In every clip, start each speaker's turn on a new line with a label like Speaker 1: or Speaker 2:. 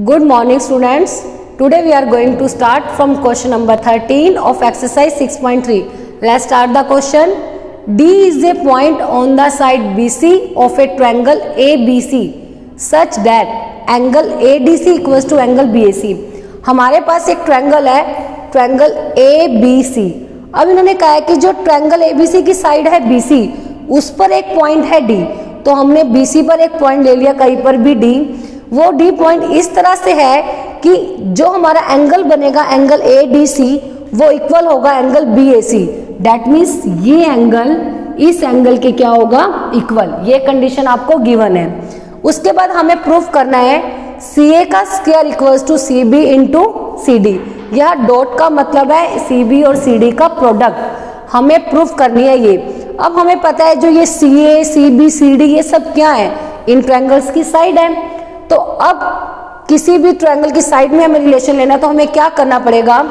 Speaker 1: Good morning students. Today we are going to start from question number 13 of exercise 6.3. Let's start the question. D is a point on the side BC of a triangle ABC such that angle ADC equals to angle BAC. हमारे पास एक triangle है, triangle ABC. अब इन्होंने कहा है कि जो triangle ABC की साइड है BC, उस पर एक पॉइंट है D. तो हमने BC पर एक पॉइंट ले लिया, कहीं पर भी D. वो D पॉइंट इस तरह से है कि जो हमारा एंगल बनेगा एंगल ADC वो इक्वल होगा एंगल BAC. दैट मीन्स ये एंगल इस एंगल के क्या होगा, इक्वल. ये कंडीशन आपको गिवन है. उसके बाद हमें प्रूफ करना है CA का square equals to CB into CD. यह डॉट का मतलब है CB और CD का प्रोडक्ट. हमें प्रूफ करनी है ये. अब हमें पता है जो ये CA, CB, CD ये सब क्या है, इन ट्रायंगल्स की साइड है. तो अब किसी भी ट्रायंगल की साइड में हमें रिलेशन लेना है तो हमें क्या करना पड़ेगा,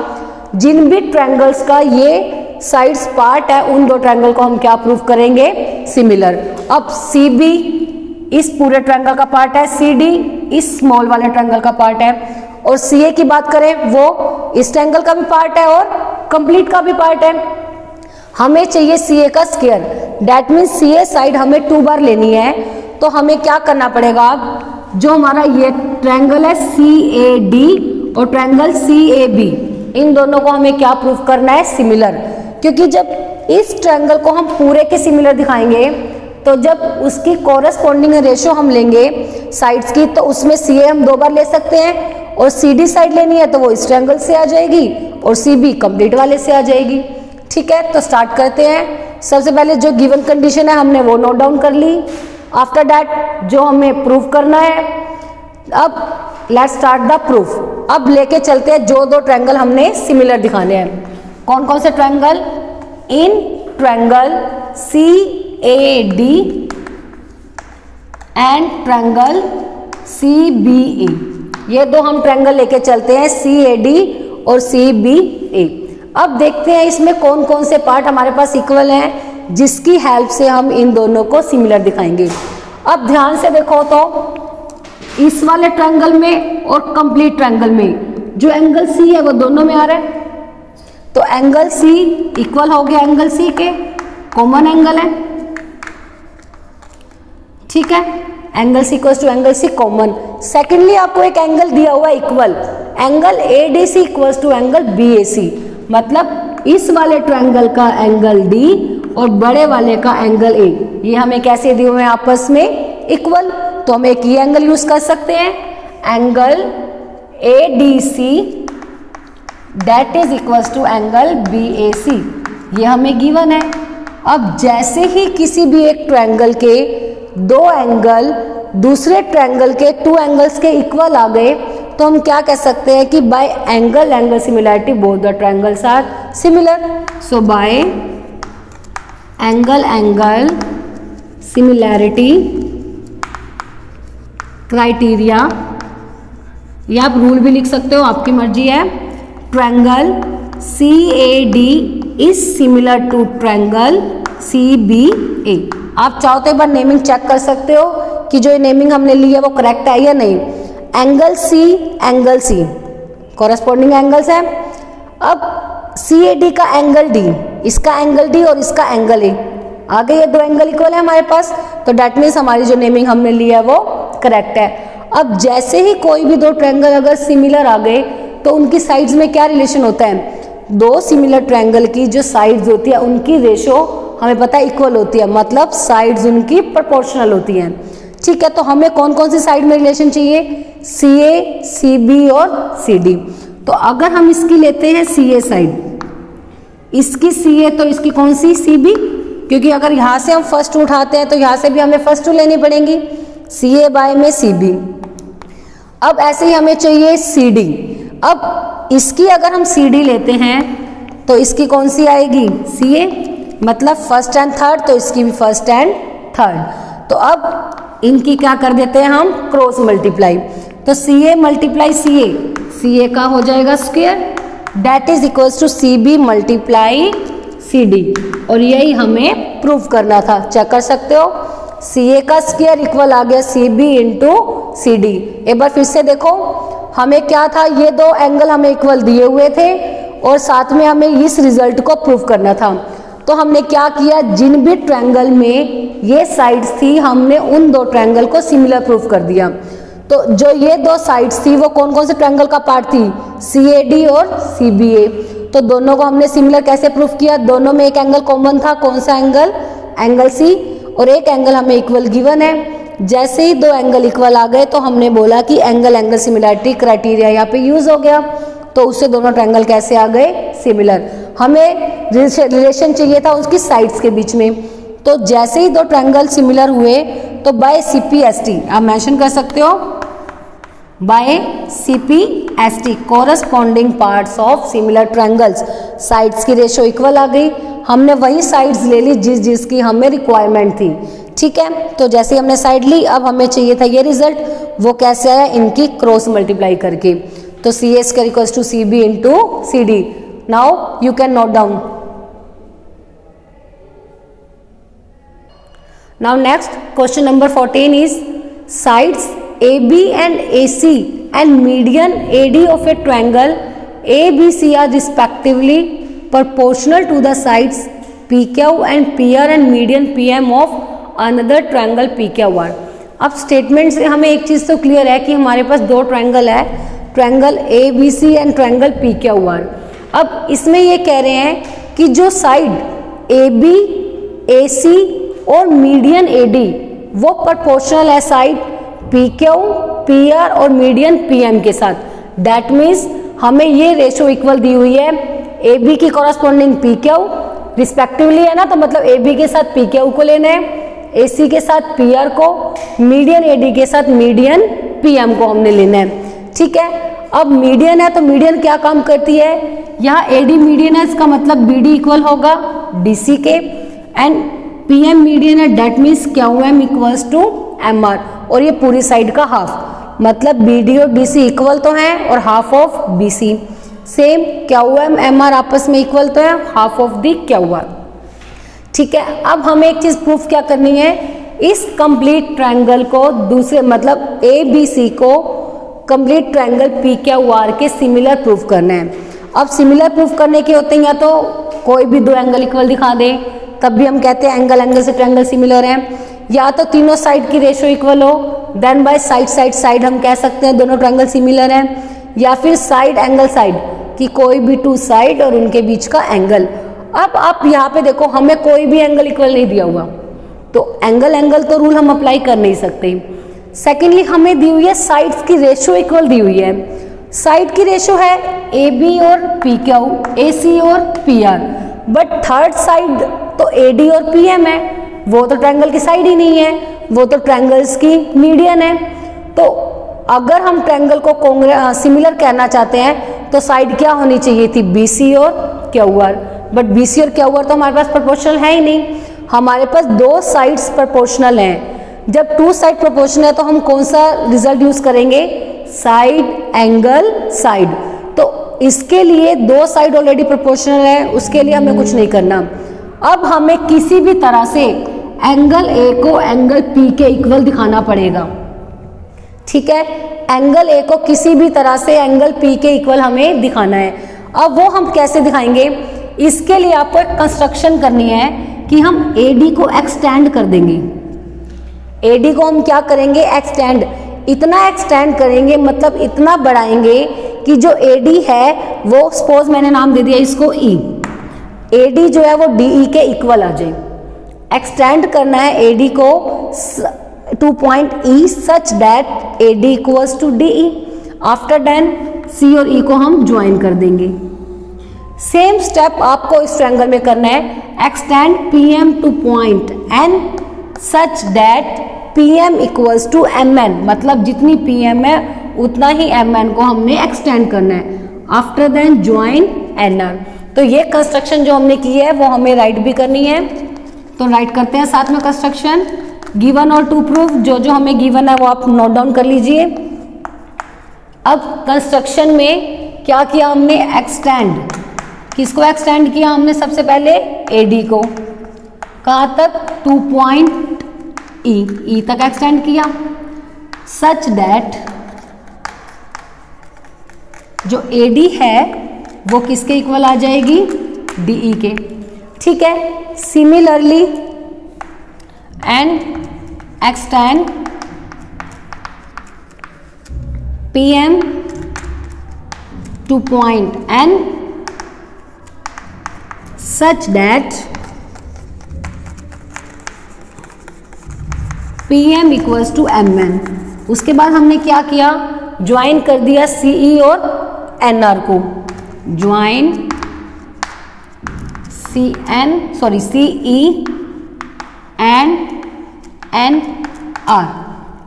Speaker 1: जिन भी ट्रायंगल्स का ये साइड्स पार्ट है उन दो ट्रायंगल को हम क्या प्रूफ करेंगे, सिमिलर. अब CB इस पूरे ट्रायंगल का पार्ट है, CD इस स्मॉल वाले ट्रायंगल का पार्ट है, और CA की बात करें वो इस ट्रायंगल का भी पार्ट है और कंप्लीट का भी पार्ट है. हमें चाहिए CA का square. That means CA side हमें 2 बार लेनी है. तो हमें क्या करना पड़ेगा, जो हमारा ये ट्रायंगल है CAD और ट्रायंगल CAB, इन दोनों को हमें क्या प्रूफ करना है, सिमिलर. क्योंकि जब इस ट्रायंगल को हम पूरे के सिमिलर दिखाएंगे तो जब उसकी कॉरेस्पॉन्डिंग रेशियो हम लेंगे साइड्स की, तो उसमें CA हम 2 बार ले सकते हैं और CD साइड लेनी है तो वो इस ट्रायंगल से आ जाएगी और CB कंप्लीट वाले से आ जाएगी. ठीक है, तो स्टार्ट करते हैं. सबसे पहले जो गिवन कंडीशन है हमने वो नोट डाउन कर ली. आफ्टर दैट जो हमें प्रूफ करना है, अब लेट्स स्टार्ट द प्रूफ. अब लेके चलते हैं जो दो ट्रायंगल हमने सिमिलर दिखाने हैं. कौन कौन से triangle, in triangle CAD and triangle CBA. ये दो हम ट्रायंगल लेके चलते हैं, CAD और CBA. अब देखते हैं इसमें कौन कौन से पार्ट हमारे पास इक्वल हैं जिसकी हेल्प से हम इन दोनों को सिमिलर दिखाएंगे. अब ध्यान से देखो तो इस वाले ट्रायंगल में और कंप्लीट ट्रायंगल में जो एंगल C है वो दोनों में आ रहा है. तो एंगल C इक्वल हो गया एंगल C के, कॉमन एंगल है. ठीक है, angle C equals to angle C common. Secondly आपको एक एंगल दिया हुआ है equal, angle ADC equals to angle BAC. मतलब इस वाले ट्रायंगल का एंगल D और बड़े वाले का एंगल A, ये हमें कैसे दिए हुए हैं आपस में, इक्वल. तो हम एक ये एंगल यूज कर सकते हैं, angle ADC that is equals to angle BAC. ये हमें गिवन है. अब जैसे ही किसी भी एक ट्रायंगल के दो एंगल दूसरे ट्रायंगल के 2 एंगल्स के इक्वल आ गए तो हम क्या कह सकते हैं कि by angle angle similarity both the triangles are similar. So by angle angle similarity criteria, या आप रूल भी लिख सकते हो, आपकी मर्जी है. Triangle CAD is similar to triangle CBA. आप चाहो तो एक बार नेमिंग चेक कर सकते हो कि जो ये नेमिंग हमने ली है वो करेक्ट है या नहीं. एंगल C कॉरेस्पॉन्डिंग एंगल्स है. अब CAD का एंगल D, इसका एंगल D और इसका एंगल A आ गए. ये दो एंगल इक्वल है हमारे पास, तो डेट मीन्स हमारी जो नेमिंग हमने ली है वो करेक्ट है. अब जैसे ही कोई भी दो ट्रायंगल अगर सिमिलर आ गए तो उनकी साइड्स में क्या रिलेशन होता है, दो सिमिलर ट्रायंगल की जो साइड्स होती है उनकी रेशो हमें पता है इक्वल होती है, मतलब साइड्स उनकी प्रोपोर्शनल होती हैं. ठीक है, तो हमें कौन कौन सी साइड में रिलेशन चाहिए, CA, CB और CD. तो अगर हम इसकी लेते हैं CA साइड, इसकी CA तो इसकी कौन सी CB, क्योंकि अगर यहाँ से हम फर्स्ट उठाते हैं तो यहाँ से भी हमें फर्स्ट लेनी पड़ेगी, CA बाय में CB. अब ऐसे ही हमें चाहिए CD. अब इसकी अगर हम CD लेते हैं तो इसकी कौन सी आएगी, CA, मतलब फर्स्ट एंड थर्ड, तो इसकी भी फर्स्ट एंड थर्ड. तो अब इनकी क्या कर देते हैं हम, क्रॉस मल्टीप्लाई. तो CA मल्टीप्लाई CA का हो जाएगा square, that is equals to CB multiply CD. और यही हमें प्रूफ करना था, चेक कर सकते हो. CA का स्क्वायर इक्वल आ गया CB इंटू CD। एक बार फिर से देखो, हमें क्या था, ये दो एंगल हमें इक्वल दिए हुए थे और साथ में हमें इस रिजल्ट को प्रूव करना था। तो हमने क्या किया, जिन भी ट्रायंगल में ये साइड्स थी हमने उन दो ट्रायंगल को सिमिलर प्रूव कर दिया। तो जो ये दो साइड्स थी वो कौन कौन से ट्रायंगल का पार्ट थी, CAD और CBA। तो दोनों को हमने सिमिलर कैसे प्रूफ किया, दोनों में एक एंगल कॉमन था, कौन सा एंगल, एंगल C, और एक एंगल हमें इक्वल गिवन है। जैसे ही दो एंगल इक्वल आ गए तो हमने बोला कि एंगल एंगल सिमिलरिटी क्राइटेरिया यहाँ पे यूज हो गया, तो उससे दोनों ट्रायंगल कैसे आ गए, सिमिलर। हमें रिलेशन चाहिए था उसकी साइड्स के बीच में। तो जैसे ही दो ट्रायंगल सिमिलर हुए तो बाय CPST आप मेंशन कर सकते हो, by CPST corresponding parts of similar triangles, sides की रेशो इक्वल आ गई। हमने वही साइड्स ले ली जिसकी हमें रिक्वायरमेंट थी, ठीक है। तो जैसे ही हमने साइड ली, अब हमें चाहिए था ये रिजल्ट, वो कैसे आया, इनकी क्रॉस मल्टीप्लाई करके। तो CA square equals to CB into CD। Now you can note down. Now next question number 14 is sides AB and AC and median AD of a triangle ABC are respectively proportional to the sides PQ and PR and median PM of another triangle PQR। अब statement से हमें एक चीज तो clear है कि हमारे पास दो ट्रायंगल है, triangle ABC and triangle PQR। अब इसमें ये कह रहे हैं कि जो साइड AB, AC और मीडियन AD वो प्रोपोर्शनल है साइड PQ, PR और मीडियन PM के साथ। दैट मीन्स हमें ये रेशो इक्वल दी हुई है, AB की कॉरस्पॉन्डिंग PQ रिस्पेक्टिवली है ना, तो मतलब AB के साथ PQ को लेना है, AC के साथ PR को, मीडियन AD के साथ मीडियन PM को हमने लेना है, ठीक है। अब मीडियन है तो मीडियन क्या काम करती है, यहाँ AD मीडियन है, इसका मतलब BD इक्वल होगा DC के, एंड PM मीडियन है, that means QM equals to MR, और ये पूरी साइड का हाफ, मतलब BD और DC इक्वल तो हैं और half of BC। Same QM MR आपस में इक्वल तो है, हाफ ऑफ दी QR, ठीक है। अब हमें एक चीज प्रूफ क्या करनी है, इस कंप्लीट ट्रायंगल को दूसरे मतलब ABC को कंप्लीट ट्रायंगल PQR के सिमिलर प्रूफ करना है। अब सिमिलर प्रूफ करने के होते हैं या तो कोई भी दो एंगल इक्वल दिखा दे, तब भी हम कहते हैं एंगल एंगल से ट्रायंगल सिमिलर है, या तो तीनों साइड की रेशो इक्वल हो, देन बाय साइड हम कह सकते हैं दोनों ट्रायंगल सिमिलर हैं, या फिर साइड एंगल साइड कि कोई भी टू साइड और उनके बीच का एंगल। अब आप यहाँ पे देखो, हमें कोई भी एंगल इक्वल नहीं दिया हुआ, तो एंगल एंगल तो रूल हम अप्लाई कर नहीं सकते। सेकेंडली हमें दी हुई है साइड्स की रेशो इक्वल दी हुई है, साइड की रेशो है AB और PQ, AC और PR, बट थर्ड साइड तो AD और PM है, वो तो ट्रायंगल की साइड ही नहीं है, वो तो ट्रायंगल्स की मीडियन है। तो अगर हम ट्रायंगल को सिमिलर कहना चाहते हैं तो साइड क्या होनी चाहिए थी, BC और QR, बट BC और QR तो हमारे पास प्रोपोर्शनल है ही नहीं, हमारे पास दो साइड्स प्रोपोर्शनल हैं। जब टू साइड प्रोपोर्शनल है तो हम कौन सा रिजल्ट यूज करेंगे, साइड एंगल साइड। तो इसके लिए दो साइड ऑलरेडी प्रोपोर्शनल है, उसके लिए हमें कुछ नहीं करना। अब हमें किसी भी तरह से एंगल A को एंगल P के इक्वल दिखाना पड़ेगा, ठीक है। एंगल A को किसी भी तरह से एंगल P के इक्वल हमें दिखाना है। अब वो हम कैसे दिखाएंगे, इसके लिए आपको एक कंस्ट्रक्शन करनी है कि हम AD को एक्सटेंड कर देंगे। AD को हम क्या करेंगे, एक्सटेंड, इतना एक्सटेंड करेंगे मतलब इतना बढ़ाएंगे कि जो AD है वो सपोज मैंने नाम दे दिया इसको E, AD जो है वो DE के इक्वल आ जाए। एक्सटेंड करना है AD को to point E such that AD equals to DE। After then C और E को हम ज्वाइन कर देंगे। सेम स्टेप आपको इस ट्रायंगल में करना है, extend PM to point N such that PM equals to MN, मतलब जितनी PM है उतना ही MN को हमने एक्सटेंड करना है। After then join NR। तो ये कंस्ट्रक्शन जो हमने की है वो हमें राइट भी करनी है, तो राइट करते हैं साथ में कंस्ट्रक्शन। गिवन और टू प्रूफ जो जो हमें गिवन है वो आप नोट डाउन कर लीजिए। अब कंस्ट्रक्शन में क्या किया हमने, एक्सटेंड, किसको एक्सटेंड किया हमने, सबसे पहले AD को, कहाँ तक, टू पॉइंट ई तक एक्सटेंड किया, सच दैट जो AD है वो किसके इक्वल आ जाएगी, DE के। ठीक है, similarly and extend PM to point N such that PM equals to MN। उसके बाद हमने क्या किया, ज्वाइन कर दिया CE और NR को, ज्वाइन CE एंड NR,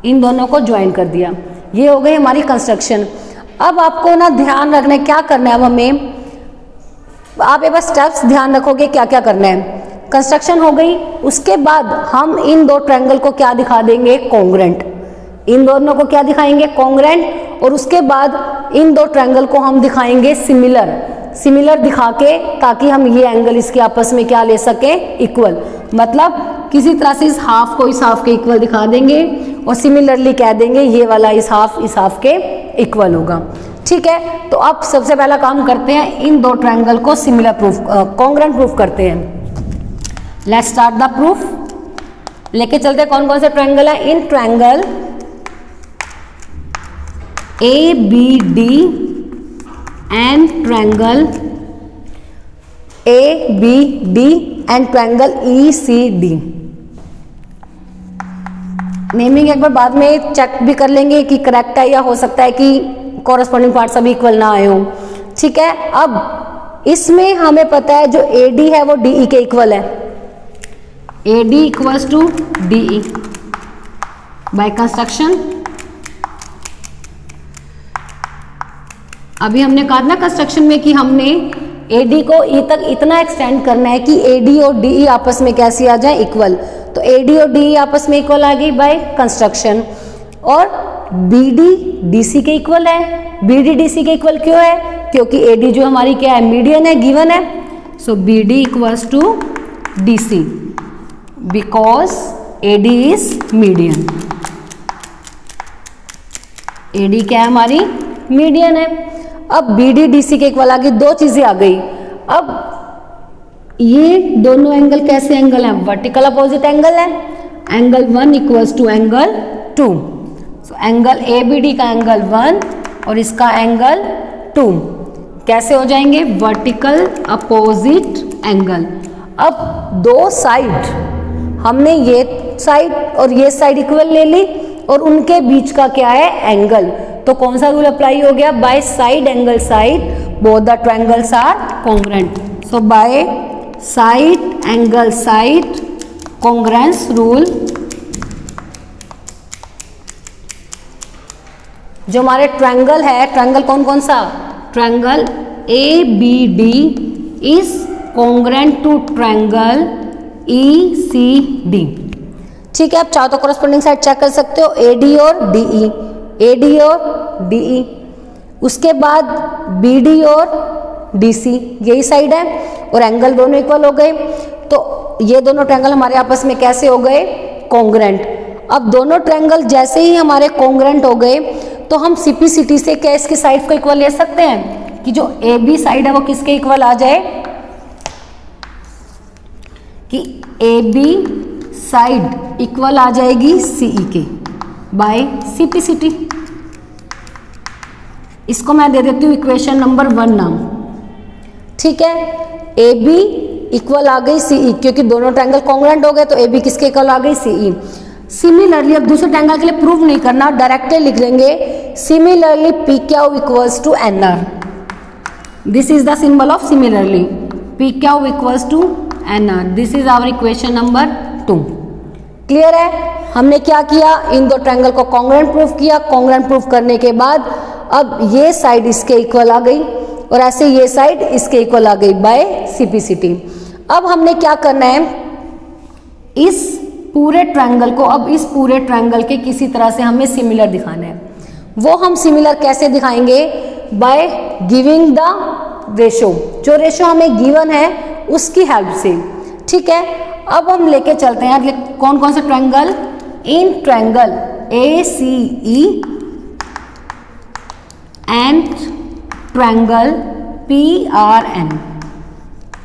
Speaker 1: इन दोनों को ज्वाइन कर दिया। ये हो गई हमारी कंस्ट्रक्शन। अब आपको ना ध्यान रखना है क्या करना है। अब हमें आप एक बार स्टेप्स ध्यान रखोगे क्या क्या करना है। कंस्ट्रक्शन हो गई, उसके बाद हम इन दो ट्रायंगल को क्या दिखा देंगे, कॉन्ग्रेंट। इन दोनों को क्या दिखाएंगे, कॉन्ग्रेंट। और उसके बाद इन दो ट्रायंगल को हम दिखाएंगे सिमिलर, सिमिलर दिखा के, ताकि हम ये एंगल इसके आपस में क्या ले सकें, इक्वल। मतलब किसी तरह से इस हाफ को इस हाफ के इक्वल दिखा देंगे और सिमिलरली कह देंगे ये वाला इस हाफ के इक्वल होगा। ठीक है, तो अब सबसे पहला काम करते हैं, इन दो ट्रायंगल को सिमिलर प्रूफ, कॉन्ग्रेंट प्रूफ करते हैं। Let's start the proof. लेके चलते हैं कौन कौन से ट्रायंगल है। In triangle ABD and triangle ABD and triangle ECD। Naming एक बार बाद में चेक भी कर लेंगे कि करेक्ट है, या हो सकता है कि कॉरस्पॉन्डिंग पार्ट सभी इक्वल ना आए हो। ठीक है, अब इसमें हमें पता है जो AD है वो DE के इक्वल है, AD equals to DE by construction. अभी हमने कहा ना कंस्ट्रक्शन में कि हमने AD को E तक इतना एक्सटेंड करना है कि AD और DE आपस में कैसी आ जाए, इक्वल। तो AD और DE आपस में इक्वल आ गई बाय कंस्ट्रक्शन। और BD DC के इक्वल है। BD DC के इक्वल क्यों है, क्योंकि AD जो हमारी क्या है, मीडियन है, गिवन है। So BD equals to DC because AD is median. AD क्या है, हमारी मीडियन है। अब BD DC के इक्वल आ गई, दो चीजें आ गई। अब ये दोनों एंगल कैसे एंगल है, वर्टिकल अपोजिट एंगल है। Angle 1 equals to angle 2। So angle ABD का एंगल 1 और इसका एंगल 2 कैसे हो जाएंगे, वर्टिकल अपोजिट एंगल। अब दो साइड, हमने ये साइड और ये साइड इक्वल ले ली और उनके बीच का क्या है, एंगल। तो कौन सा रूल अप्लाई हो गया, by side angle side both the triangles are congruent. So by side angle side congruence rule, जो हमारे ट्रायंगल है, ट्रायंगल कौन कौन सा, triangle ABD is congruent to triangle ECD। ठीक है, आप चाहो तो कोरस्पॉन्डिंग साइड चेक कर सकते हो, AD और DE, AD और DE। उसके बाद BD और DC, यही साइड है और एंगल दोनों इक्वल हो गए। तो ये दोनों ट्रायंगल हमारे आपस में कैसे हो गए, कॉन्ग्रेंट। अब दोनों ट्रायंगल जैसे ही हमारे कॉन्ग्रेंट हो गए तो हम CPCT से क्या इसकी साइड को इक्वल ले सकते हैं कि जो AB साइड है वो किसके इक्वल आ जाए, कि AB साइड इक्वल आ जाएगी CE के बाय CPCT। इसको मैं दे देती हूँ इक्वेशन नंबर 1 नाम। ठीक है, AB इक्वल आ गई CE, क्योंकि दोनों ट्रायंगल कॉन्ग्रेंट हो गए तो AB किसके इक्वल आ गई, CE। सिमिलरली अब दूसरे ट्रायंगल के लिए प्रूव नहीं करना, डायरेक्टली लिख लेंगे similarly PQ equals to NR। This is the symbol of similarly, PQ equals to NR। This is our equation number 2। Clear है, हमने क्या किया, इन दो ट्रायंगल को कॉन्ग्रेंट प्रूफ किया। कॉन्ग्रेंट प्रूफ करने के बाद अब ये साइड इसके इक्वल आ गई और ऐसे ये साइड इसके इक्वल आ गई बाय CPCT। अब हमने क्या करना है, इस पूरे ट्रायंगल को, अब इस पूरे ट्रायंगल के किसी तरह से हमें सिमिलर दिखाना है। वो हम सिमिलर कैसे दिखाएंगे, बाय गिविंग द रेशो, जो रेशो हमें गिवन है उसकी हेल्प से। ठीक है, अब हम लेके चलते हैं कौन कौन से triangle, in triangle ACE and triangle PRN,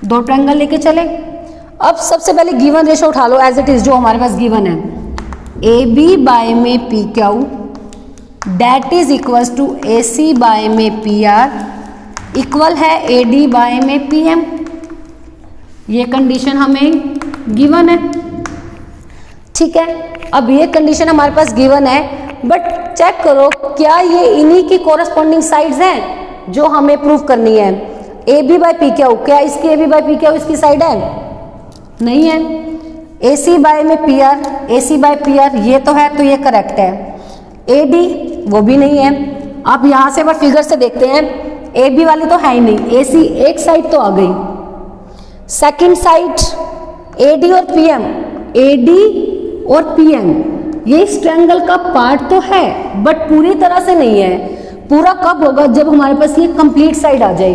Speaker 1: दो ट्रायंगल लेके चले। अब सबसे पहले गिवन रेशो उठा लो एज इट इज, जो हमारे पास गिवन है, AB बाय में PQ that is equal to AC by में PR इक्वल है AD बाय में PM। ये कंडीशन हमें गिवन है, ठीक है। अब ये कंडीशन हमारे पास गिवन है, बट चेक करो क्या ये इन्हीं की कोरस्पॉन्डिंग साइड्स हैं जो हमें प्रूव करनी है। AB बाय PQ, क्या इसकी AB बाय PQ इसकी साइड है? नहीं है। AC बाय में PR, AC बाय PR ये तो है, तो ये करेक्ट है। AD वो भी नहीं है। आप यहां से बस फिगर से देखते हैं, AB वाली तो है ही नहीं, AC एक साइड तो आ गई। सेकंड साइड AD और PM, AD और PM ये इस ट्रायंगल का पार्ट तो है बट पूरी तरह से नहीं है। पूरा कब होगा? जब हमारे पास ये कंप्लीट साइड आ जाए,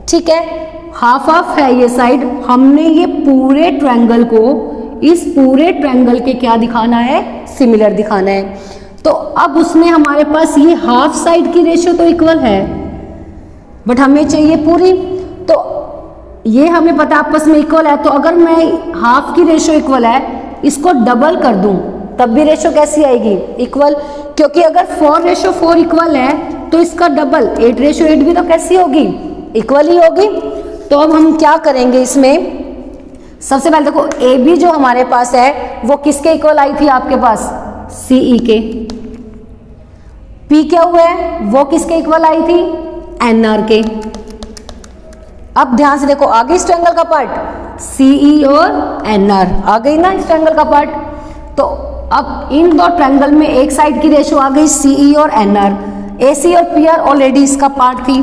Speaker 1: ठीक है। हाफ हाफ है ये साइड, हमने ये पूरे ट्रायंगल को, इस पूरे ट्रायंगल के क्या दिखाना है? सिमिलर दिखाना है। तो अब उसमें हमारे पास ये हाफ साइड की रेशियो तो इक्वल है, बट हमें चाहिए पूरी। तो ये हमें पता आपस में इक्वल है, तो अगर मैं हाफ की रेशियो इक्वल है, इसको डबल कर दूं तब भी रेशियो कैसी आएगी? इक्वल। क्योंकि अगर 4:4 इक्वल है तो इसका डबल 8:8 भी तो कैसी होगी? इक्वल ही होगी। तो अब हम क्या करेंगे इसमें? सबसे पहले देखो AB जो हमारे पास है वो किसके इक्वल आई थी आपके पास? CE के। PQ है वो किसके इक्वल आई थी? NR के। अब ध्यान से देखो आगे इस ट्रायंगल का पार्ट CE और NR आ गई ना इस ट्रायंगल का पार्ट। तो अब इन दो ट्रायंगल में एक साइड की रेशियो आ गई CE और NR, AC और PR ऑलरेडी इसका पार्ट थी,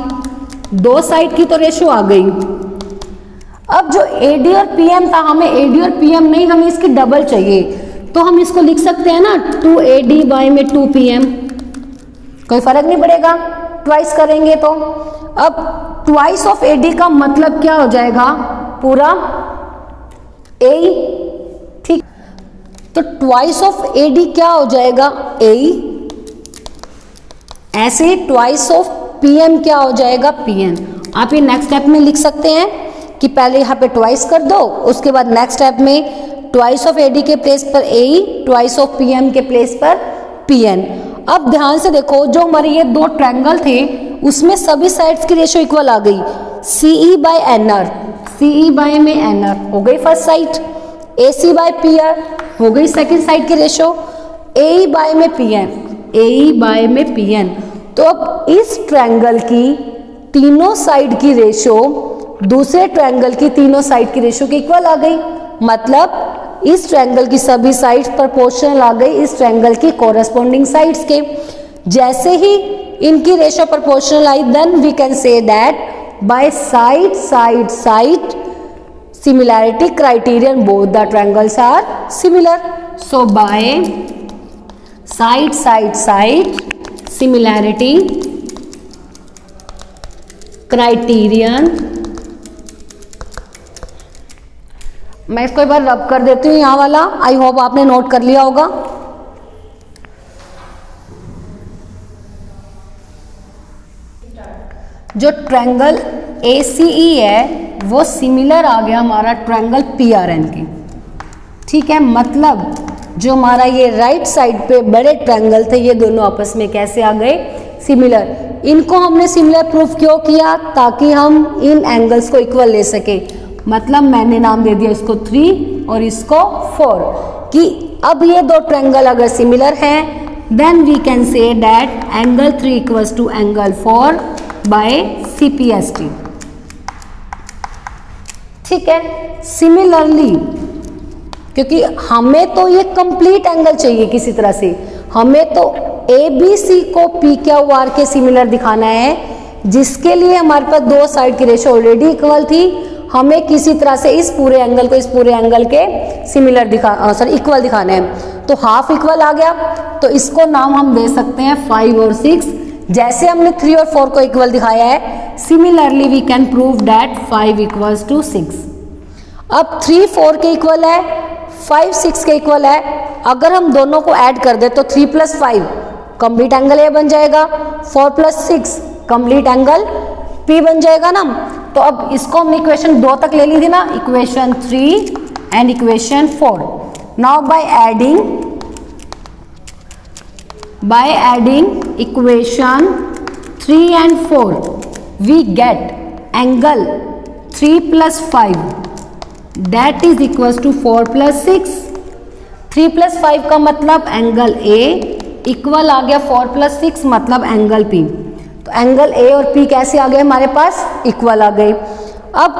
Speaker 1: दो साइड की तो रेशियो आ गई। अब जो AD और PM था, हमें AD और PM नहीं, हमें इसकी डबल चाहिए, तो हम इसको लिख सकते हैं ना 2AD बाय में 2PM, कोई फर्क नहीं पड़ेगा ट्वाइस करेंगे तो। अब ट्वाइस ऑफ AD का मतलब क्या हो जाएगा? पूरा AE, ठीक। तो ट्वाइस ऑफ AD क्या हो जाएगा? AE। ऐसे ट्वाइस ऑफ PM क्या हो जाएगा? PN। आप ये नेक्स्ट स्टेप में लिख सकते हैं कि पहले यहाँ पे ट्वाइस कर दो, उसके बाद नेक्स्ट स्टेप में ट्वाइस ऑफ AD के प्लेस पर AE, ट्वाइस ऑफ PM के प्लेस पर PN। अब ध्यान से देखो जो हमारे ये दो ट्रायंगल थे उसमें सभी साइड्स की रेशियो इक्वल आ गई। CE by NR, CE by में NR हो गई first side, AC by PR हो गई सेकंड साइड की रेशियो, AE बाय में PN, AE बाय में PN। तो अब इस ट्रायंगल की तीनों साइड की रेशियो दूसरे ट्रायंगल की तीनों साइड की रेशियो के इक्वल आ गई। मतलब इस ट्रायंगल की सभी साइड्स प्रोपोर्शनल आ गई इस ट्रायंगल की कोरस्पॉन्डिंग साइड्स के। जैसे ही इनकी रेशियो प्रोपोर्शनल आई, then we can say that by side side side similarity criterion both the triangles are similar. So by side side side similarity criterion, मैं इसको एक बार रब कर देती हूँ यहाँ वाला, आई होप आपने नोट कर लिया होगा। जो ट्रायंगल ACE है वो सिमिलर आ गया हमारा ट्रायंगल PRN के, ठीक है। मतलब जो हमारा ये राइट साइड पे बड़े ट्रायंगल थे ये दोनों आपस में कैसे आ गए? सिमिलर। इनको हमने सिमिलर प्रूफ क्यों किया? ताकि हम इन एंगल्स को इक्वल ले सके। मतलब मैंने नाम दे दिया इसको 3 और इसको 4, कि अब ये दो ट्रायंगल अगर सिमिलर हैं then we can say that angle 3 equals to angle 4 by CPST, ठीक है। सिमिलरली क्योंकि हमें तो ये कंप्लीट एंगल चाहिए किसी तरह से, हमें तो ABC को PQR के सिमिलर दिखाना है, जिसके लिए हमारे पास दो साइड की रेशियो ऑलरेडी इक्वल थी। हमें किसी तरह से इस पूरे एंगल को इस पूरे एंगल के सिमिलर इक्वल दिखाना है। तो हाफ इक्वल आ गया, तो इसको नाम हम दे सकते हैं 5 और 6। जैसे हमने 3 और 4 को इक्वल दिखाया है, similarly we can prove that 5 equals to 6। अब 3 4 के इक्वल है, 5 6 के इक्वल है। अगर हम दोनों को ऐड कर दे तो 3 + 5 कंप्लीट एंगल ए बन जाएगा, 4 + 6 कंप्लीट एंगल पी बन जाएगा ना। तो अब इसको हमने इक्वेशन 2 तक ले ली थी ना, equation 3 and equation 4। Now by adding equation 3 and 4 we get angle 3 + 5 that is equals to 4 + 6। 3 + 5 का मतलब एंगल A इक्वल आ गया 4 + 6 मतलब एंगल P। तो एंगल A और P कैसे आ गए हमारे पास, इक्वल आ गए। अब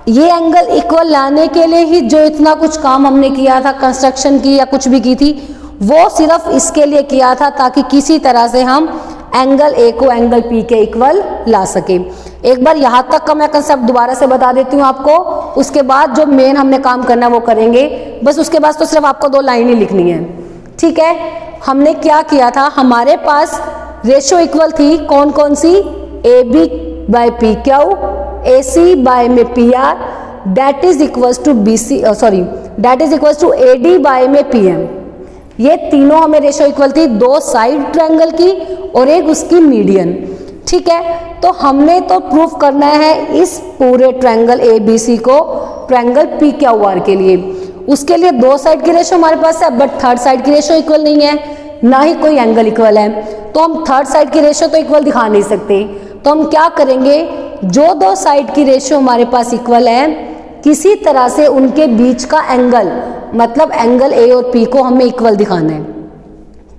Speaker 1: ये एंगल इक्वल लाने के लिए ही जो इतना कुछ काम हमने किया था, कंस्ट्रक्शन की या कुछ भी की थी, वो सिर्फ इसके लिए किया था ताकि किसी तरह से हम एंगल A को एंगल P के इक्वल ला सके। एक बार यहाँ तक का मैं कंसेप्ट दोबारा से बता देती हूँ आपको, उसके बाद जो मेन हमने काम करना है वो करेंगे। बस उसके बाद तो सिर्फ आपको 2 लाइन ही लिखनी है, ठीक है। हमने क्या किया था, हमारे पास रेशो इक्वल थी कौन कौन सी, AB by PQ, AC by में PR, that is equals to AD by में PM। ये तीनों हमें रेशो इक्वल थी, 2 साइड ट्रायंगल की और एक उसकी मीडियन, ठीक है। तो हमने तो प्रूफ करना है इस पूरे ट्रायंगल ABC को ट्रायंगल PQR के लिए। उसके लिए 2 साइड की रेशो हमारे पास है, बट थर्ड साइड की रेशो इक्वल नहीं है, ना ही कोई एंगल इक्वल है। तो हम थर्ड साइड की रेशो तो इक्वल दिखा नहीं सकते, तो हम क्या करेंगे, जो 2 साइड की रेशो हमारे पास इक्वल है, किसी तरह से उनके बीच का एंगल, मतलब एंगल A और P को हमें इक्वल दिखाना है।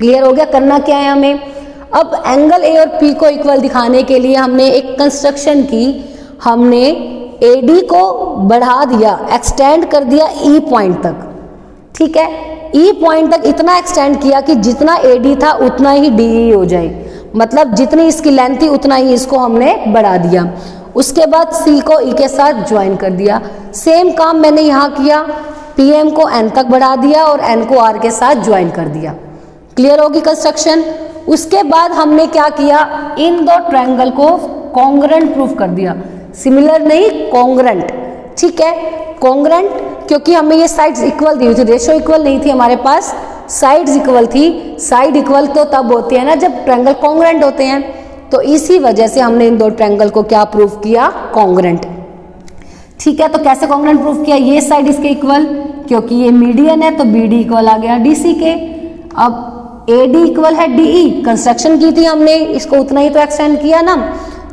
Speaker 1: क्लियर हो गया, करना क्या है हमें। अब एंगल A और P को इक्वल दिखाने के लिए हमने एक कंस्ट्रक्शन की, हमने AD को बढ़ा दिया, एक्सटेंड कर दिया E पॉइंट तक, ठीक है। E पॉइंट तक इतना एक्सटेंड किया कि जितना AD था उतना ही DE हो जाए, मतलब जितनी इसकी लेंथ थी उतना ही इसको हमने बढ़ा दिया। उसके बाद C को E के साथ ज्वाइन कर दिया। सेम काम मैंने यहाँ किया, PM को N तक बढ़ा दिया और N को R के साथ ज्वाइन कर दिया। क्लियर होगी कंस्ट्रक्शन। उसके बाद हमने क्या किया, इन 2 ट्रायंगल को कॉन्ग्रुएंट प्रूफ कर दिया, सिमिलर नहीं कॉन्ग्रुएंट, ठीक है। कॉन्ग्रुएंट क्योंकि हमें ये साइड्स इक्वल दी हुई थी, रेशो इक्वल नहीं थी हमारे पास, साइड्स इक्वल थी। साइड इक्वल तो तब होती है ना जब ट्रायंगल कॉन्ग्रुएंट होते हैं, तो इसी वजह से हमने इन 2 ट्रायंगल को क्या प्रूफ किया, कॉन्ग्रुएंट, ठीक है। तो कैसे कॉन्ग्रुएंट प्रूफ किया, ये साइड इसके इक्वल, क्योंकि ये मीडियन है तो BD इक्वल आ गया DC के। अब AD इक्वल है DE, कंस्ट्रक्शन की थी हमने, इसको उतना ही तो एक्सटेंड किया ना,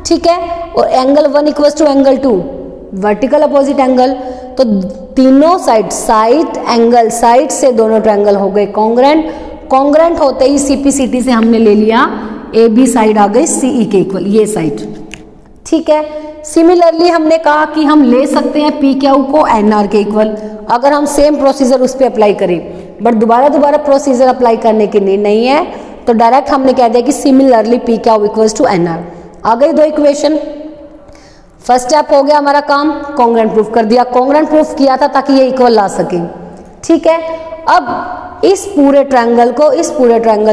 Speaker 1: ठीक है। और angle 1 equals to angle 2, vertical opposite angle. तो तीनों साइड एंगल साइड से दोनों ट्रायंगल हो गए कॉन्ग्रुएंट। कॉन्ग्रुएंट होते ही CPCT से हमने ले लिया AB साइड आ गई CE के इक्वल, ये साइड, ठीक है। सिमिलरली हमने कहा कि हम ले सकते हैं PQ को NR के इक्वल, अगर हम सेम प्रोसीजर उस पर अप्लाई करें, बट दोबारा प्रोसीजर अप्लाई करने की नीड नहीं है, तो डायरेक्ट हमने कह दिया कि similarly PQ equals to NR। आ गई 2 इक्वेशन। फर्स्ट स्टेप हो गया हमारा काम, कॉन्ग्रुएंट प्रूफ कर दिया। कॉन्ग्रुएंट प्रूफ किया था ताकि ये इक्वल ला सके, ठीक है। अब इस पूरे ट्रायंगल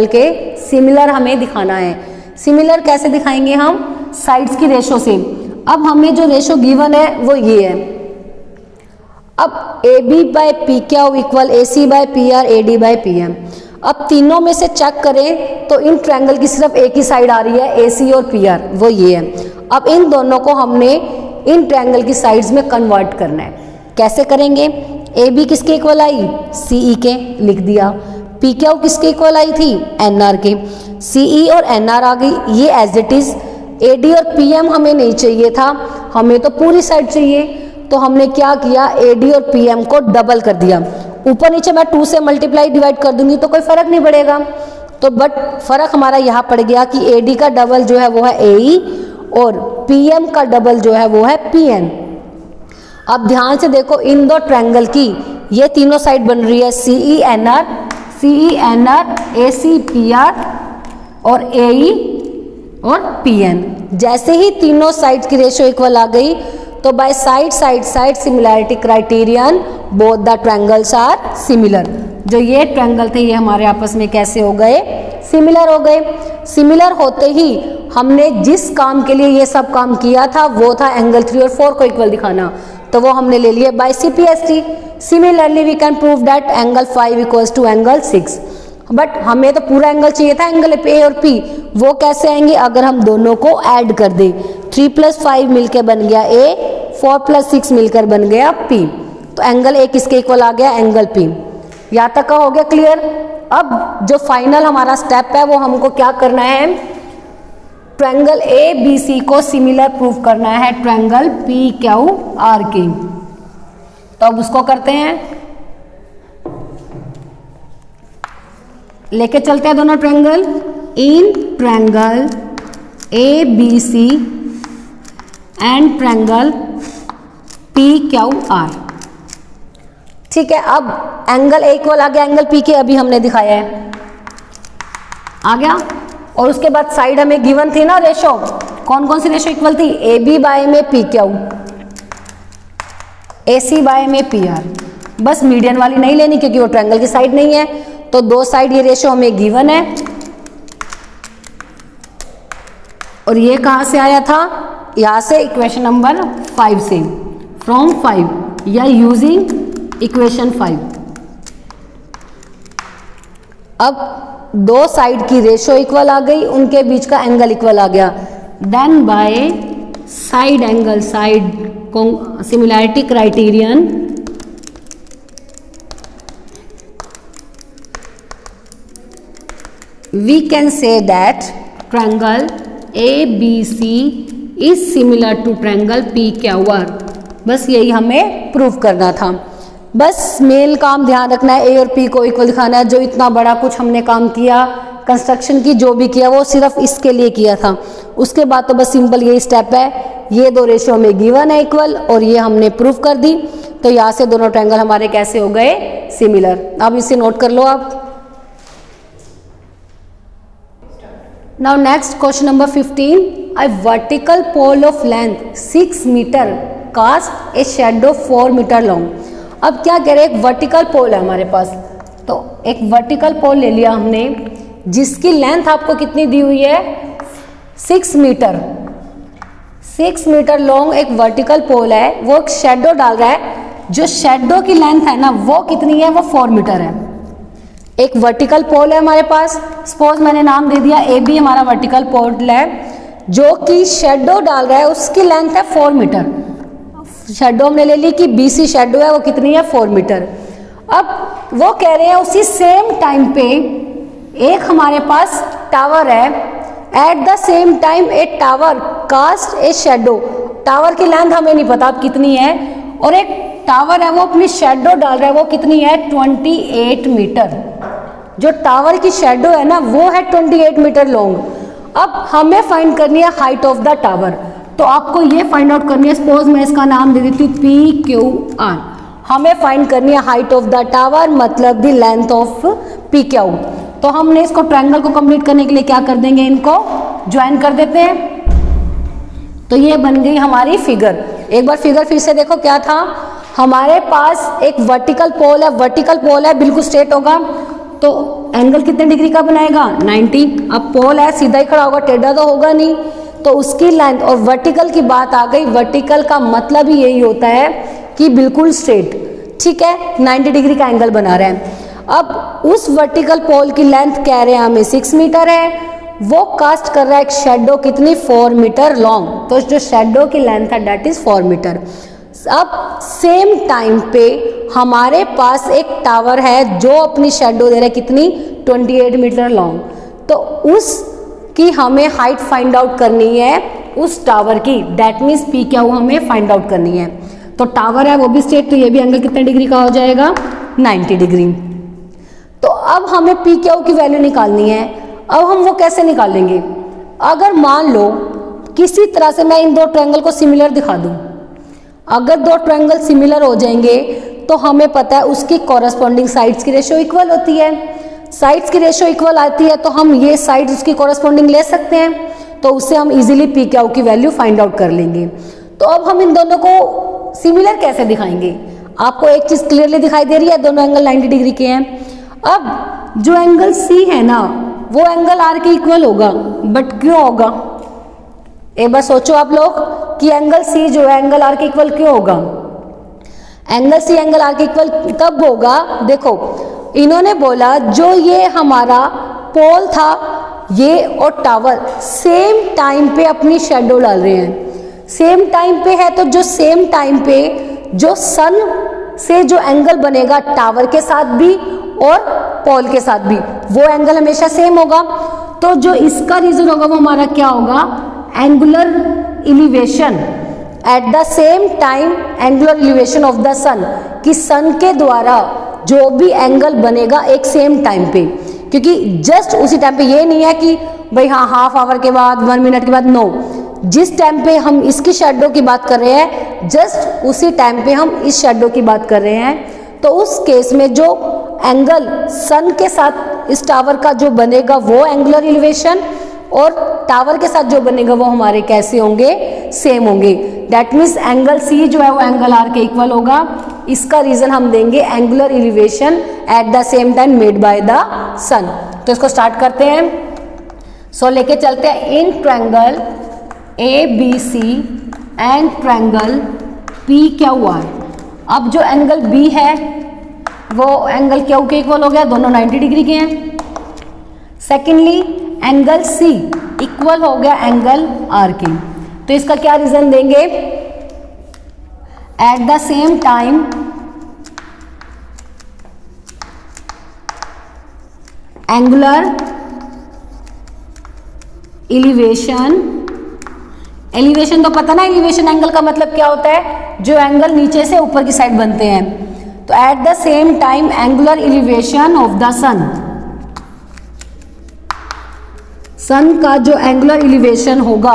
Speaker 1: के सिमिलर हमें दिखाना है। सिमिलर कैसे दिखाएंगे हम, साइड्स की रेशो से। अब हमें जो रेशो गिवन है वो ये है। अब AB by PQ equal AC by PR AD by PM। अब तीनों में से चेक करें तो इन ट्रायंगल की सिर्फ एक ही साइड आ रही है, AC और PR, वो ये है। अब इन दोनों को हमने इन ट्रायंगल की साइड्स में कन्वर्ट करना है। कैसे करेंगे, AB किसके इक्वल आई, CE के, लिख दिया। PQ किसके इक्वल आई थी, NR के। CE और NR आ गई, ये एज इट इज। AD और PM हमें नहीं चाहिए था, हमें तो पूरी साइड चाहिए, तो हमने क्या किया, AD और PM को डबल कर दिया। ऊपर नीचे मैं 2 से मल्टीप्लाई डिवाइड कर दूंगी तो कोई फर्क नहीं पड़ेगा, तो बट फर्क हमारा यहाँ पड़ गया कि AD का डबल जो है वो है AE और PM का डबल जो है वो है PN। अब ध्यान से देखो, इन 2 ट्रायंगल की ये तीनों साइड बन रही है CE NR AC PR और AE और PN। जैसे ही तीनों साइड की रेशो इक्वल आ गई तो by side similarity criterion both the triangles are similar. जो ये ट्रायंगल थे ये हमारे आपस में कैसे हो गए, सिमिलर हो गए। सिमिलर होते ही हमने जिस काम के लिए ये सब काम किया था वो था एंगल 3 और 4 को इक्वल दिखाना। तो वो हमने ले लिया by CPST। Similarly we can prove that angle 5 equals to angle 6, but हमें तो पूरा एंगल चाहिए था, एंगल A और P। वो कैसे आएंगे? अगर हम दोनों को ऐड कर दें, 3 + 5 मिलकर बन गया A, 4 + 6 मिलकर बन गया P। तो एंगल A किसके इक्वल आ गया? Angle P। यहाँ तक का हो गया क्लियर। अब जो फाइनल हमारा स्टेप है वो हमको क्या करना है? ट्रायंगल ABC को सिमिलर प्रूव करना है ट्रायंगल PQR की। तो अब उसको करते हैं, लेके चलते हैं दोनों triangle. In triangle ABC and triangle PQR। ठीक है, अब एंगल A इक्वल आ गया एंगल P के, अभी हमने दिखाया है, आ गया। और उसके बाद साइड हमें गिवन थी ना रेशो, कौन कौन सी रेशो इक्वल थी? AB बाय में PQ, AC बाय में PR। बस मीडियन वाली नहीं लेनी क्योंकि वो ट्रायंगल की साइड नहीं है, तो दो साइड ये रेशो हमें गिवन है। और ये कहां से आया था? यहां से इक्वेशन नंबर 5 से, फ्रॉम 5 या यूजिंग इक्वेशन 5। अब दो साइड की रेशो इक्वल आ गई, उनके बीच का एंगल इक्वल आ गया, then by side angle, side similarity criterion we can say that triangle ABC is similar to triangle PQR। बस यही हमें प्रूव करना था। बस मेल काम ध्यान रखना है, A और P को इक्वल दिखाना है। जो इतना बड़ा कुछ हमने काम किया, कंस्ट्रक्शन की जो भी किया, वो सिर्फ इसके लिए किया था। उसके बाद तो बस सिंपल यही स्टेप है, ये दो रेशो हमें गिवन है इक्वल, और ये हमने प्रूव कर दी। तो यहाँ से दोनों ट्रायंगल हमारे कैसे हो गए? सिमिलर। अब इसे नोट कर लो आप। Now next question number 15, a vertical pole of length 6 meter cast a shadow 4 meter long। अब क्या कह रहे हैं? एक वर्टिकल पोल है हमारे पास, तो एक वर्टिकल पोल ले लिया हमने जिसकी लेंथ आपको कितनी दी हुई है? 6 मीटर। 6 मीटर लॉन्ग एक वर्टिकल पोल है, वो एक शेडो डाल रहा है। जो शेडो की लेंथ है ना, वो कितनी है? वो 4 मीटर है। एक वर्टिकल पोल है हमारे पास, सपोज मैंने नाम दे दिया AB हमारा वर्टिकल पोल है, जो कि शेडो डाल रहा है, उसकी लेंथ है 4 मीटर। शेडो हमने ले ली कि BC शेडो है, वो कितनी है? 4 मीटर। अब वो कह रहे हैं उसी सेम टाइम पे एक हमारे पास टावर है, at the same time a tower cast a shadow. Tower की लेंथ हमें नहीं पता अब कितनी है, और एक टावर है वो अपनी शेडो डाल रहा है, वो कितनी है? 28 मीटर। जो टावर की शेडो है ना, वो है 28 मीटर लॉन्ग। अब हमें फाइंड करनी है हाइट ऑफ द टावर, तो आपको ये फाइंड आउट करनी है। सपोज मैं इसका नाम दे देती हूँ PQR। हमें फाइंड करनी है हाइट ऑफ द टावर, मतलब द लेंथ ऑफ PQ। तो हमने इसको ट्रायंगल को कंप्लीट करने के लिए क्या कर देंगे? इनको ज्वाइन कर देते हैं। तो ये बन गई हमारी फिगर। एक बार फिगर फिर से देखो, क्या था हमारे पास? एक वर्टिकल पोल है, वर्टिकल पोल है, बिल्कुल स्ट्रेट होगा, तो एंगल कितने डिग्री का बनाएगा? 90। अब पोल है, सीधा ही खड़ा होगा, टेढ़ा तो होगा नहीं, तो उसकी लेंथ। और वर्टिकल की बात आ गई, वर्टिकल का मतलब ही यही होता है कि बिल्कुल स्ट्रेट। ठीक है, 90 डिग्री का एंगल बना रहे हैं। अब उस वर्टिकल पोल की लेंथ कह रहे हैं हमें 6 मीटर है, वो कास्ट कर रहा है एक शेडो कितनी? 4 मीटर लॉन्ग। तो जो शेडो की लेंथ है डेट इज 4 मीटर। अब सेम टाइम पे हमारे पास एक टावर है जो अपनी शेडो दे रहा है कितनी? 28 मीटर लॉन्ग। तो उसकी हमें हाइट फाइंड आउट करनी है उस टावर की, डेट मीन्स PQ हमें फाइंड आउट करनी है। तो टावर है वो भी स्ट्रेट, तो ये भी एंगल कितने डिग्री का हो जाएगा? 90 डिग्री। तो अब हमें PQ की वैल्यू निकालनी है। अब हम वो कैसे निकालेंगे? अगर मान लो किसी तरह से मैं इन दो ट्रायंगल को सिमिलर दिखा दूं, अगर दो ट्रायंगल सिमिलर हो जाएंगे तो हमें पता है उसकी कॉरस्पॉन्डिंग साइड्स की रेशो इक्वल होती है। साइड्स की रेशो इक्वल आती है तो हम ये साइड उसकी कॉरस्पॉन्डिंग ले सकते हैं, तो उससे हम इजीली PQ की वैल्यू फाइंड आउट कर लेंगे। तो अब हम इन दोनों को सिमिलर कैसे दिखाएंगे? आपको एक चीज क्लियरली दिखाई दे रही है, दोनों एंगल 90 डिग्री के हैं। अब जो एंगल C है ना, वो एंगल R के इक्वल होगा, बट क्यों होगा? एक बार सोचो आप लोग कि एंगल C जो है एंगल R के इक्वल क्यों होगा? एंगल सी एंगल आर के इक्वल कब होगा, देखो इन्होंने बोला जो ये हमारा पोल था ये और टावर सेम टाइम पे अपनी शेडो डाल रहे हैं, सेम टाइम पे है, तो जो सेम टाइम पे जो सन से जो एंगल बनेगा टावर के साथ भी और पोल के साथ भी वो एंगल हमेशा सेम होगा। तो जो इसका रीजन होगा वो हमारा क्या होगा, angular elevation at the same time, angular elevation of the sun, कि सन के द्वारा जो भी एंगल बनेगा एक सेम टाइम पे, क्योंकि जस्ट उसी टाइम पे, ये नहीं है कि भाई हाँ हाफ आवर के बाद 1 मिनट के बाद, नो, जिस टाइम पे हम इसकी शेडो की बात कर रहे हैं जस्ट उसी टाइम पे हम इस शेडो की बात कर रहे हैं। तो उस केस में जो एंगल सन के साथ इस टावर का जो बनेगा वो एंगुलर इलिवेशन, और टावर के साथ जो बनेगा वो हमारे कैसे होंगे, सेम होंगे। दैट मीन्स एंगल सी जो है वो एंगल आर के इक्वल होगा। इसका रीजन हम देंगे angular elevation at the same time made by the sun. तो इसको स्टार्ट करते हैं। सो लेके चलते हैं in triangle A B C and triangle P Q R. अब जो एंगल बी है वो एंगल क्यू के इक्वल हो गया, दोनों 90 डिग्री के हैं। सेकेंडली एंगल सी इक्वल हो गया एंगल आर के। तो इसका क्या रीजन देंगे, eight the same time angular elevation, elevation तो पता ना, एलिवेशन एंगल का मतलब क्या होता है, जो एंगल नीचे से ऊपर की साइड बनते हैं। तो at the same time angular elevation of the sun, sun का जो एंगुलर एलिवेशन होगा,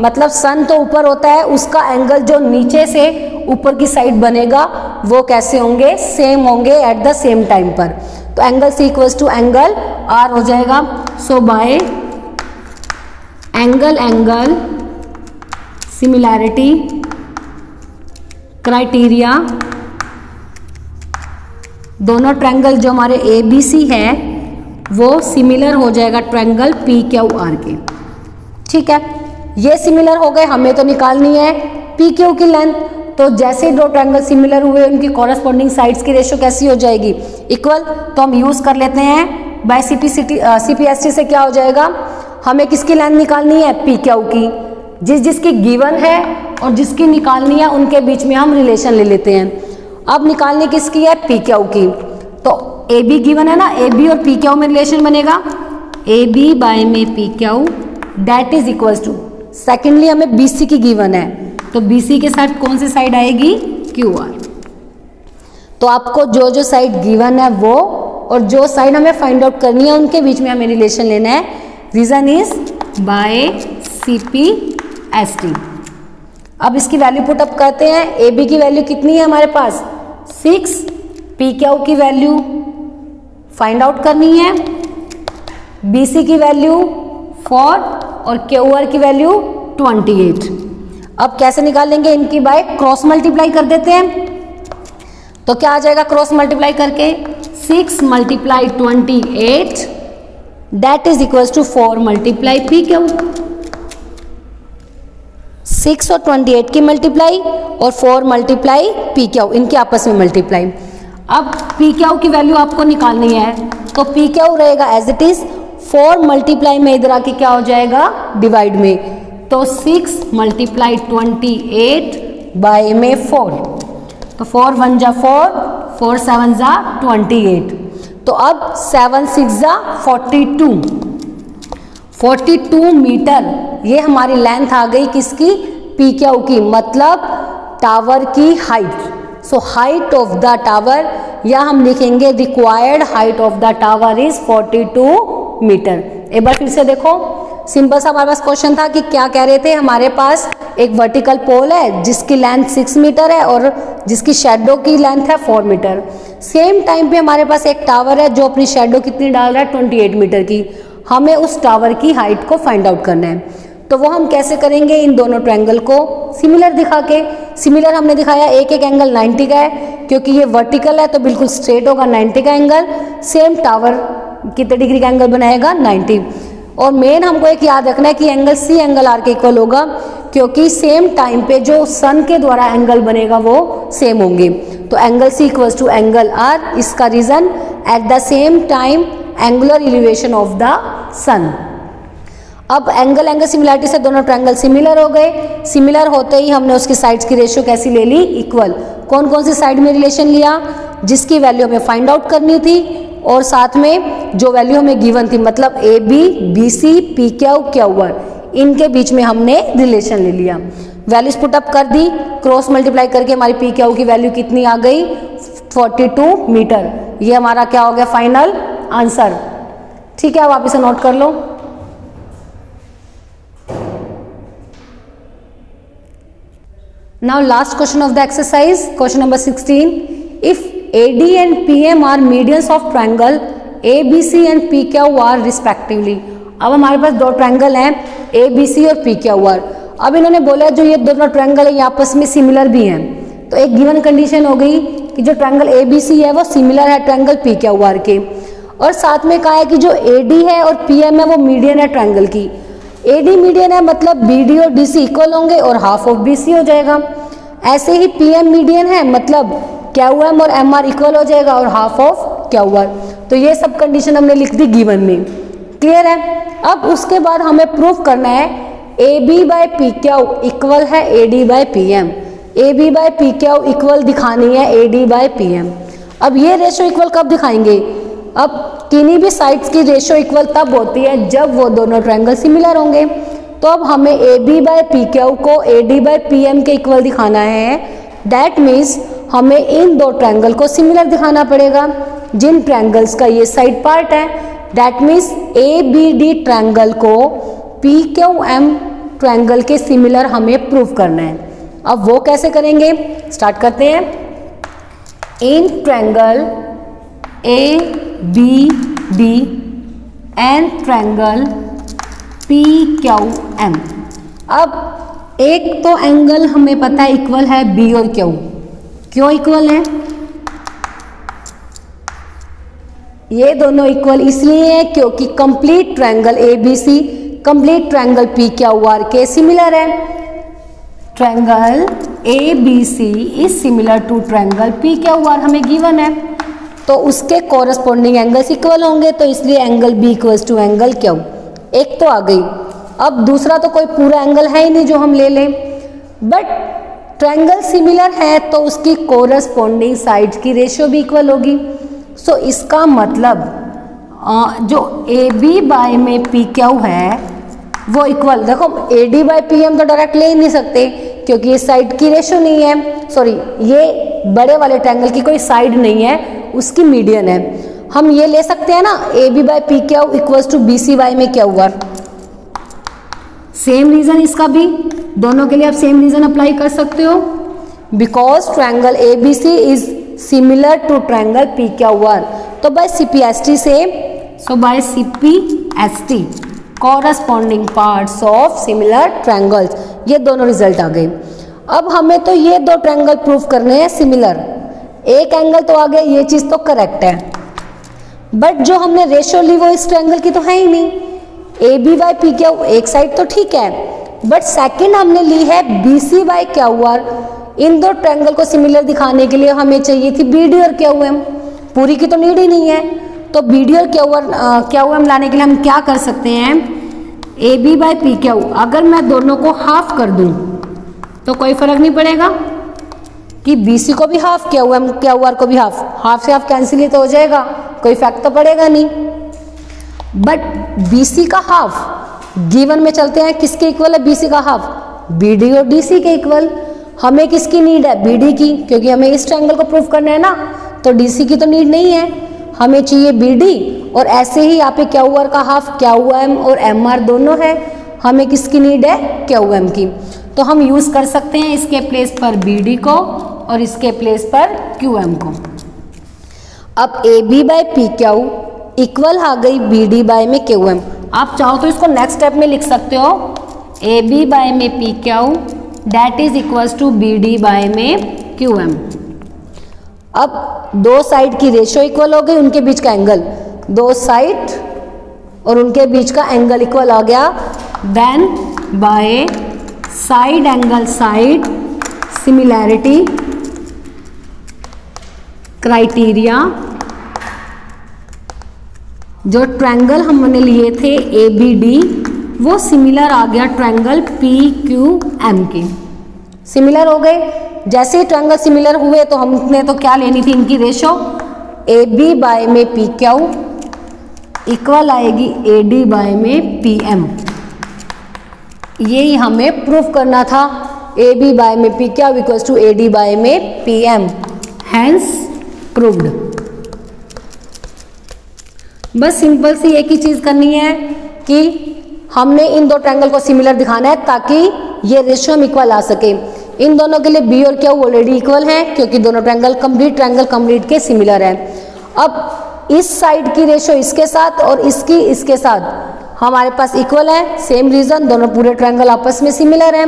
Speaker 1: मतलब सन तो ऊपर होता है, उसका एंगल जो नीचे से ऊपर की साइड बनेगा वो कैसे होंगे, सेम होंगे एट द सेम टाइम पर। तो angle C equals to angle R हो जाएगा। So by angle angle similarity criteria, दोनों ट्रायंगल जो हमारे ए बी सी है वो सिमिलर हो जाएगा ट्रायंगल पी क्यू आर के। ठीक है, ये सिमिलर हो गए, हमें तो निकालनी है पी क्यू की लेंथ। तो जैसे दो ट्रायंगल सिमिलर हुए उनकी कॉरस्पॉन्डिंग साइड्स की रेशियो कैसी हो जाएगी, इक्वल। तो हम यूज कर लेते हैं बाय सीपीएसटी से क्या हो जाएगा, हमें किसकी लेंथ निकालनी है, पी क्यू की। जिसकी गिवन है और जिसकी निकालनी है उनके बीच में हम रिलेशन ले लेते हैं। अब निकालनी किसकी है, पी क्यू की। तो ए बी गिवन है ना, ए बी और पी क्यू में रिलेशन बनेगा, ए बी बाय में P Q that is equals to, secondly हमें बी सी की गिवन है, तो बी सी के साथ कौन सी साइड आएगी, क्यू आर। तो आपको जो जो साइड गिवन है वो और जो साइड हमें फाइंड आउट करनी है उनके बीच में हमें रिलेशन लेना है। Reason is by CPST. अब इसकी वैल्यू पुट अप करते हैं। ए बी की वैल्यू कितनी है हमारे पास 6, पी क्यू की वैल्यू फाइंड आउट करनी है, बी सी की वैल्यू 4 और क्यू आर की वैल्यू 28। अब कैसे निकालेंगे इनकी, बाय क्रॉस मल्टीप्लाई कर देते हैं। तो क्या आ जाएगा क्रॉस मल्टीप्लाई करके, 6 multiply 28 that is equals to 4 multiply P Q. 6 और 28 की मल्टीप्लाई और 4 मल्टीप्लाई पी क्यू, इनके आपस में मल्टीप्लाई। अब पी क्यू की वैल्यू आपको निकालनी है, तो पी क्यू रहेगा एज इट इज, 4 मल्टीप्लाई में इधर आके क्या हो जाएगा, डिवाइड में। तो 6 मल्टीप्लाई 28 बाय में 4, तो 4 1 जा 4, 4 7 जा 28। तो अब 7 6 जा 42 मीटर ये हमारी लेंथ आ गई किसकी, पी क्यू की, मतलब टावर की height. So height of the tower, या हम लिखेंगे required height of the tower is 42 metre. एक बार फिर से देखो, सिंपल सा हमारे पास क्वेश्चन था कि क्या कह रहे थे, हमारे पास एक वर्टिकल पोल है जिसकी लेंथ 6 मीटर है और जिसकी शेडो की लेंथ है 4 मीटर। सेम टाइम पे हमारे पास एक टावर है जो अपनी शेडो कितनी डाल रहा है, 28 मीटर की। हमें उस टावर की हाइट को फाइंड आउट करना है। तो वो हम कैसे करेंगे, इन दोनों ट्रायंगल को सिमिलर दिखा के। सिमिलर हमने दिखाया, एक एक एंगल 90 का है, क्योंकि ये वर्टिकल है तो बिल्कुल स्ट्रेट होगा 90 का एंगल। सेम टावर कितने डिग्री का एंगल बनाएगा, 90। और मेन हमको एक याद रखना है कि एंगल सी एंगल आर के इक्वल होगा, क्योंकि सेम टाइम पे जो सन के द्वारा एंगल बनेगा वो सेम होंगे। तो angle C equals to angle R, इसका reason at the same time angular elevation of the sun. अब एंगल एंगल सिमिलरिटी से दोनों ट्रायंगल सिमिलर हो गए। सिमिलर होते ही हमने उसकी साइड्स की रेशियो कैसी ले ली, इक्वल। कौन कौन सी साइड में रिलेशन लिया, जिसकी वैल्यू हमें फाइंड आउट करनी थी और साथ में जो वैल्यू हमें गिवन थी, मतलब A B, B C, P Q, Q R, इनके बीच में हमने रिलेशन ले लिया। वैल्यूज पुटअप कर दी, क्रॉस मल्टीप्लाई करके हमारी पी क्यू की वैल्यू कितनी आ गई, 42 मीटर। ये हमारा क्या हो गया फाइनल आंसर। ठीक है, अब आप इसे नोट कर लो। Now last question of the exercise, question number 16. If AD and PM are medians of triangle ABC and PQR respectively. अब हमारे पास दो ट्रायंगल हैं ABC और PQR। अब इन्होंने बोला जो ये दोनों ट्रायंगल है ये आपस में सिमिलर भी हैं, तो एक गिवन कंडीशन हो गई कि जो ट्रायंगल ABC है वो सिमिलर है ट्रायंगल PQR के, और साथ में कहा है कि जो AD है और PM है वो मीडियन है ट्रायंगल की। AD मीडियन है मतलब BD और DC इक्वल होंगे और हाफ ऑफ BC हो जाएगा। ऐसे ही PM मीडियन है मतलब QM और MR इक्वल हो जाएगा और हाफ ऑफ QR। तो ये सब कंडीशन हमने लिख दी गिवन में। क्लियर है। अब उसके बाद हमें प्रूफ करना है AB बाय PQ इक्वल है AD by PM, AB by PQ equal दिखानी है AD बाय PM। अब ये रेशो इक्वल कब दिखाएंगे, अब किन्हीं भी साइड्स की रेशो इक्वल तब होती है जब वो दोनों ट्रायंगल सिमिलर होंगे। तो अब हमें AB बाय PQ को AD बाय PM के इक्वल दिखाना है। दैट मीन्स हमें इन दो ट्रायंगल को सिमिलर दिखाना पड़ेगा जिन ट्रायंगल्स का ये साइड पार्ट है। दैट मीन्स ABD ट्रायंगल को PQM ट्रायंगल के सिमिलर हमें प्रूव करना है। अब वो कैसे करेंगे, स्टार्ट करते हैं। In triangle ABD and triangle PQM। अब एक तो एंगल हमें पता है इक्वल है B और Q। क्यों इक्वल है, ये दोनों इक्वल इसलिए है क्योंकि complete triangle ABC complete triangle PQR के सिमिलर है। Triangle ABC is similar to triangle PQR हमें गिवन है, तो उसके कॉरस्पॉन्डिंग एंगल्स इक्वल होंगे, तो इसलिए angle B equals to angle Q। एक तो आ गई। अब दूसरा तो कोई पूरा एंगल है ही नहीं जो हम ले लें, बट ट्रायंगल सिमिलर है तो उसकी कोरस्पॉन्डिंग साइड्स की रेशियो भी इक्वल होगी। सो इसका मतलब जो AB बाय में PQ है वो इक्वल, देखो AD बाय PM तो डायरेक्ट ले ही नहीं सकते क्योंकि ये साइड की रेशियो नहीं है, सॉरी ये बड़े वाले ट्रायंगल की कोई साइड नहीं है, उसकी मीडियन है। हम ये ले सकते हैं ना AB by PQ equals to BC by में QR। सेम रीजन इसका भी, दोनों के लिए आप सेम रीजन अप्लाई कर सकते हो। Because triangle ABC is similar to triangle PQR, तो बाय CPST से, so by CPST corresponding parts of similar triangles, ये दोनों रिजल्ट आ गए। अब हमें तो ये दो ट्रायंगल प्रूफ करने हैं सिमिलर। एक एंगल तो आ गया, ये चीज तो करेक्ट है, बट जो हमने रेशियो ली वो इस ट्रायंगल की तो है ही नहीं। AB बाय PQ एक साइड तो ठीक है, बट सेकंड हमने ली है BC बाय QR। इन दो ट्रायंगल को सिमिलर दिखाने के लिए हमें चाहिए थी BD और QM, पूरी की तो नीड ही नहीं है। तो BD और QM लाने के लिए हम क्या कर सकते हैं, AB बाय PQ अगर मैं दोनों को हाफ कर दूं तो कोई फर्क नहीं पड़ेगा कि BC को भी हाफ QR को भी हाफ से हाफ कैंसिल ही तो हो जाएगा, कोई इफेक्ट तो पड़ेगा नहीं। बट BC का हाफ गिवन में चलते हैं किसके इक्वल है, BC का हाफ BD और DC के इक्वल। हमें किसकी नीड है, BD की, क्योंकि हमें इस ट्रायंगल को प्रूफ करना है ना, तो DC की तो नीड नहीं है, हमें चाहिए BD। और ऐसे ही यहाँ पे QR का हाफ QM और MR दोनों है, हमें किसकी नीड है, QM की। तो हम यूज कर सकते हैं इसके प्लेस पर BD को और इसके प्लेस पर QM को। अब AB बाय PQ इक्वल आ गई BD बाय में QM। आप चाहो तो इसको नेक्स्ट स्टेप में लिख सकते हो, AB बाय में PQ that is equals to BD by में QM। अब दो साइड की रेशियो इक्वल हो गई, उनके बीच का एंगल, दो साइड और उनके बीच का एंगल इक्वल आ गया, then by side angle side similarity criteria जो ट्रायंगल हमने लिए थे ए बी डी वो सिमिलर आ गया ट्रायंगल पी क्यू एम के, सिमिलर हो गए। जैसे ही ट्रायंगल सिमिलर हुए तो हमने तो क्या लेनी थी इनकी रेशो, ए बी बाय में पी क्यू इक्वल आएगी ए डी बाय में पी एम। यही हमें प्रूफ करना था, ए बी बाय में P Q equals to A D by में पी एम, हैंस प्रूव्ड। बस सिंपल सी एक ही चीज करनी है कि हमने इन दो ट्रायंगल को सिमिलर दिखाना है ताकि ये रेशियो हम इक्वल आ सके। इन दोनों के लिए बी और क्यू ऑलरेडी इक्वल हैं क्योंकि दोनों ट्रायंगल कंप्लीट के सिमिलर है। अब इस साइड की रेशियो इसके साथ और इसकी इसके साथ हमारे पास इक्वल है, सेम रीजन, दोनों पूरे ट्रायंगल आपस में सिमिलर हैं।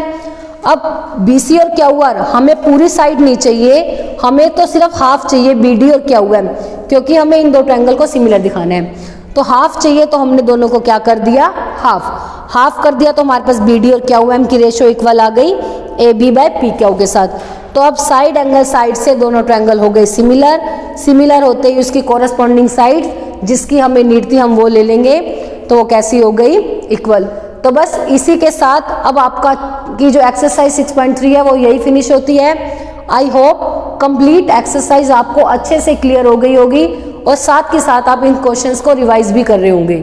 Speaker 1: अब बी सी और क्यू आर हमें पूरी साइड नहीं चाहिए, हमें तो सिर्फ हाफ चाहिए बी डी और क्यू एम, क्योंकि हमें इन दो ट्रायंगल को सिमिलर दिखाना है। तो हाफ चाहिए तो हमने दोनों को क्या कर दिया, हाफ कर दिया, तो हमारे पास बी डी और क्यू एम की रेशियो इक्वल आ गई A B by P Q के साथ। तो अब साइड एंगल साइड से दोनों ट्रायंगल हो गए सिमिलर होते ही उसकी कॉरेस्पॉन्डिंग साइड जिसकी हमें नीड थी हम वो ले लेंगे, तो वो कैसी हो गई, इक्वल। तो बस इसी के साथ अब आपका की जो एक्सरसाइज 6.3 है वो यही फिनिश होती है। आई होप कंप्लीट एक्सरसाइज आपको अच्छे से क्लियर हो गई होगी और साथ के साथ आप इन क्वेश्चंस को रिवाइज भी कर रहे होंगे।